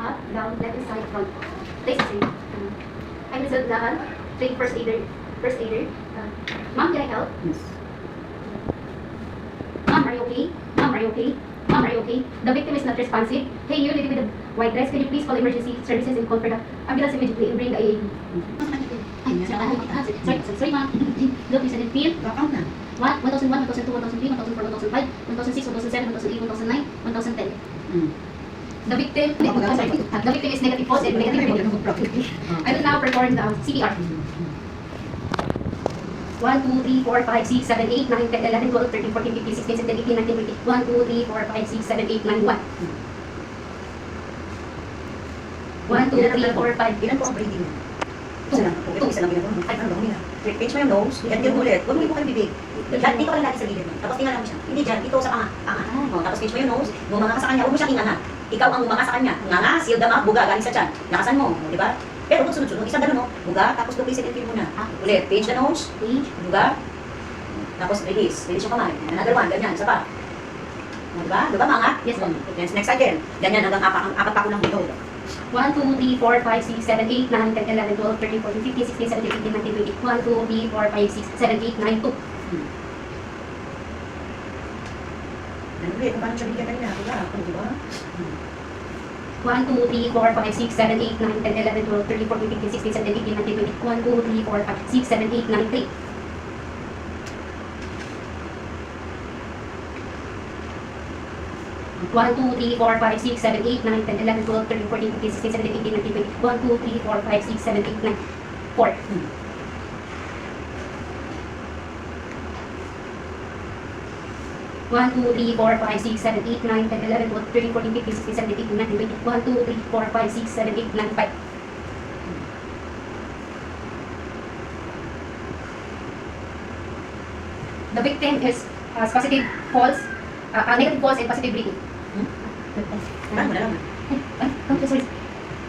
up, down, left and side, front. Place the same. I'm Rizal Lahan, trained first aider. Ma'am, can I help? Yes. Ma'am, are you okay? Ma'am, are you okay? Ma'am, are you okay? The victim is not responsive. Hey, you lady with the white dress, can you please call emergency services and call for the ambulance immediately and bring the AAD? Sorry, ma'am. Look, listen and feel. Count na. 1001, 1002, 1003, 1004, 1005, 1006, 1007, 1008, 1009, 1010. The victim is negative pulse and negative breathing. I will now perform the CPR. 1, 2, 3, 4, 5, 6, 7, 8, 9, 10, 11, 12, 13, 14, 15, 16, 17, 18, 19, 20. 1, 2, 3, 4, 5, 6, 7, 8, 9, 1. 1, 2, 3, 4, 5. Ilan po ang breathing niya? Isa lang. Isa lang ginagawa mo. Ay, ano muna. Pinch mo yung nose, i-adjust mo ulit. Huwag mo yung bibig. Dyan, dito ka lang lagi sa gilid mo. Tapos tingnan lang mo siya. Hindi dyan, dito sa panga. Tapos pinch mo yung nose, bumanga ka sa kanya, huwag mo siyang inganga. Ikaw ang bumanga sa kanya. Nganga, seal dama, buga, galing sa tiyan. Lakasan mo, di ba? Pero kung sunod-sunod, isang gano'n, buga, tapos lupis and feel mo na. Ulit, pinch the nose, buga, tapos release yung kamay. Another one, ganyan, isa pa. Diba? Diba mga? Yes, ma'am. Yes, next again. Ganyan hanggang apat pa ko lang dito. 1, 2, 3, 4, 5, 6, 7, 8, 9, 10, 11, 12, 13, 14, 15, 16, 17, 18, 19, 20. 1, 2, 3, 4, 5, 6, 7, 8, 9, 2. Ano ulit, kung paano siya bigyan kanina, diba? 1, 2, 3, 4, 5, 6, 7, 8, 9, 10, 11, 12, 13, 14, 15, 16, 17, 18, 19, 20. 1, 2, 3, 4, 5, 6, 7, 8, 9, 3. 1, 2, 3, 4, 5, 6, 7, 8, 9, 10, 11, 12, 13, 14, 15, 16, 17, 18, 19, 20. 1, 2, 3, 4, 5, 6, 7, 8, 9, 4. 1, 2, 3, 4, 5, 6, 7, 8, 9, 10, 11, 12, 13, 14, 15, 16, 17, 18, 19, 20. 1, 2, 3, 4, 5, 6, 7, 8, 9, 5. The victim has positive pulse, negative pulse and positive breathing. Ano mo na lang. Okay, sorry.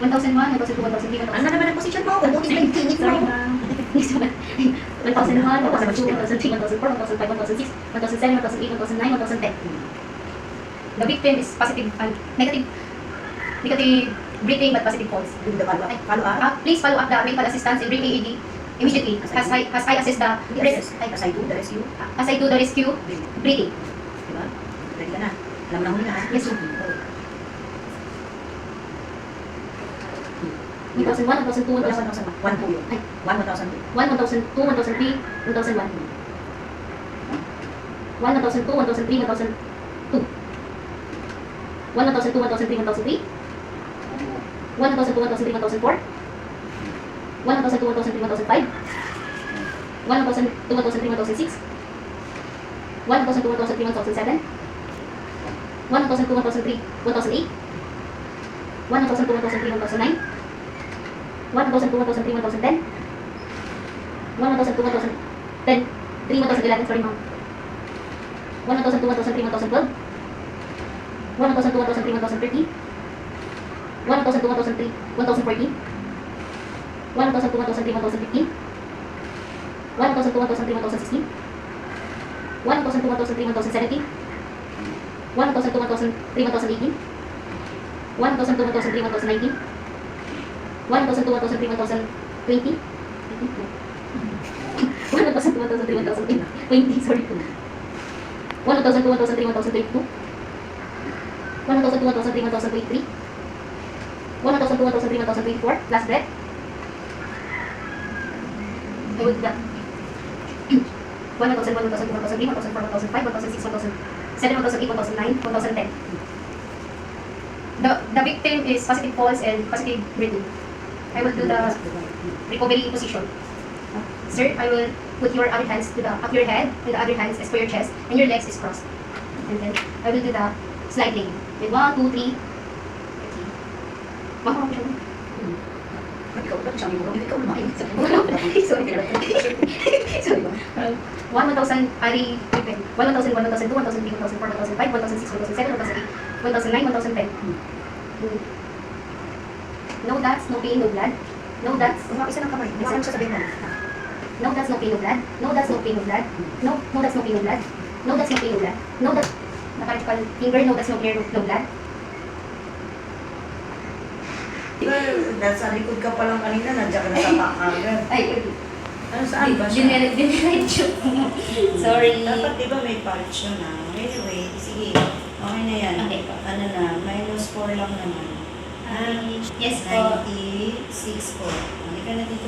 1001, 1002, 1003, 1003. Ano naman ang position mo? Kung buti yung tingit mo. 1001, 1002, 1003, 1004, 1005, 1006, 1007, 1008, 1009, 1010. The victim is positive, negative breathing but positive pulse. Follow up. Please follow up the medical assistance and bring AED immediately as I assess the risk, As I do the rescue. as I do the rescue breathing. Diba? Ready ka na. Alam mo na huli na. Yes, ma'am. 1001, 1002, 1001. 1 po yun. 1,002. 1, 1002, 1003, 1001. 1, 1002, 1003, 1002. 1, 1002, 1003, 1003. 1, 1002, 1003, 1004. 1, 1002, 1003, 1005. 1, 1002, 1003, 1006. 1, 1002, 1003, 1007. 1, 1002, 1003, 1008. 1, 1002, 1003, 1009. 1, 1002, 1003, 1010. 1, 1002, 1010. 3, 1011, sorry ma'am. 1, 1002, 1003, 1012. 1, 1002, 1003, 1013. 1, 1002, 1003, 1014. 1, 1002, 1003, 1015. 1, 1002, 1003, 1016. 1, 1002, 1003, 1017. 1, 1002, 1003, 1018. 1, 1002, 1003, 1019. 1, 1002, 1003, 1020. 1, 1002, 1003, 1020, sorry. 1, 1002, 1003, 1022. 1, 1002, 1003, 1023. 1, 1002, 1003, 1024. Last breath. I will do that. 1, 1001, 1002, 1003, 1004, 1005, 1006, 1007, 1008, 1009, 1010. The victim is positive pulse and positive breathing. I will do the recovery position. Sir, I will put your other hands to the up your head, and the other hands is for your chest, and your legs is crossed. And then I will do the slide leg. With 1, 2, 3. Mama, siya mo. Ikaw ba siyang yung ikaw lumain? Sorry. Sorry. 1,000 Ari Pippen. 1,000, 1,002, 1,003, 1,004, 1,005, 1,006, 1,007, 1,008, 1,009, 1,010. No dots, no pain, no blood. No dots. Isa ng kamay. Isa lang sasabihin mo. No dots, no pain, no blood. No dots, no pain, no blood. No dots, no pain, no blood. No dots, no pain, no blood. No dots. Nakalipal finger, no dots, no clear, no blood. Dahil sa likod ka pa lang kanina, nandiyan ka na sa paa agad. Ay, Ano, saan ba siya? dinirect Sorry. Dapat di ba may patch yun Anyway, sige. Okay na yan. Okay po. Ano na, -4 lang naman. Yes po. 96 po. Halika na dito.